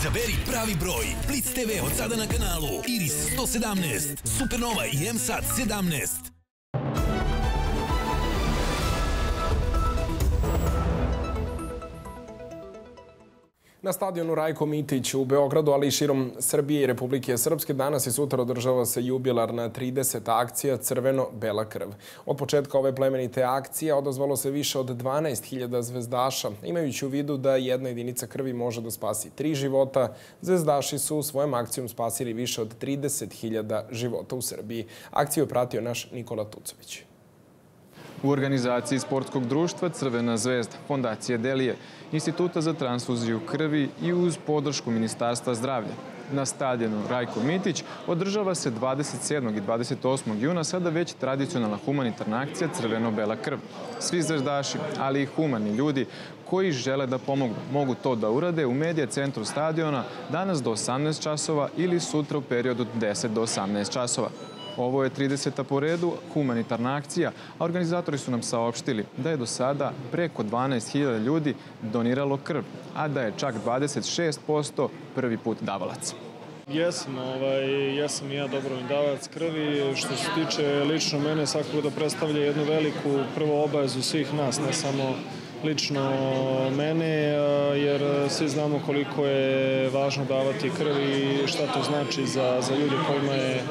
Izaberi pravi broj. Blitz TV od sada na kanalu Iris 117, Supernova i MSAT 17. Na stadionu Rajko Mitić u Beogradu, ali i širom Srbije i Republike Srpske, danas i sutra održava se jubilarna 30. akcija Crveno-bela krv. Od početka ove plemenite akcije odazvalo se više od 12.000 zvezdaša. Imajući u vidu da jedna jedinica krvi može da spasi 3 života, zvezdaši su svojom akcijom spasili više od 30.000 života u Srbiji. Akciju je pratio naš Nikola Tucović. U organizaciji sportskog društva Crvena zvezda, Fondacije Delije, Instituta za transfuziju krvi i uz podršku Ministarstva zdravlja. Na stadionu Rajko Mitić održava se 27. i 28. juna sada već tradicionalna humanitarna akcija Crveno-bela krv. Svi zvezdaši, ali i humani ljudi koji žele da pomognu, mogu to da urade u medija centru stadiona danas do 18 časova ili sutra u periodu od 10 do 18 časova. Ovo je 30. po redu humanitarna akcija, a organizatori su nam saopštili da je do sada preko 12.000 ljudi doniralo krv, a da je čak 26% prvi put davalac. Jesam i ja dobrovoljni davalac krvi. Što se tiče lično mene, svakako da predstavlja jednu veliku prvo obavezu svih nas, ne samo lično mene, jer svi znamo koliko je važno davati krv i šta to znači za ljude kojima je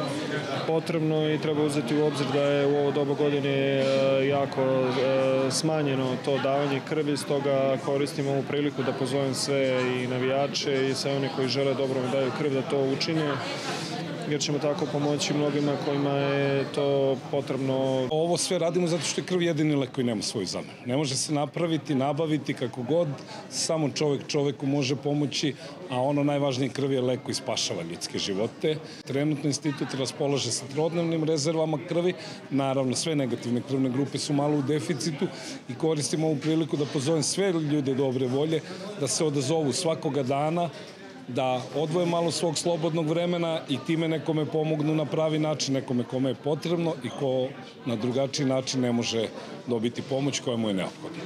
potrebno i treba uzeti u obzir da je u ovo doba godine jako smanjeno to davanje krvi, stoga koristim ovu priliku da pozovem sve i navijače i sve one koji žele dobrovoljno daju krv da to učine, jer ćemo tako pomoći mnogima kojima je to potrebno. Ovo sve radimo zato što je krv jedini lek koji nema svoju zamenu. Ne može se napraviti, nabaviti kako god, samo čovek čoveku može pomoći, a ono najvažnije, krv je lek koji spašava ljudske živote. Trenutno institut raspolaže sa trodnevnim rezervama krvi, naravno sve negativne krvne grupe su malo u deficitu i koristim ovu priliku da pozovem sve ljude dobre volje da se odazovu svakoga dana, da odvoje malo svog slobodnog vremena i time nekome pomognu na pravi način, nekome kome je potrebno i ko na drugačiji način ne može dobiti pomoć koja mu je neophodna.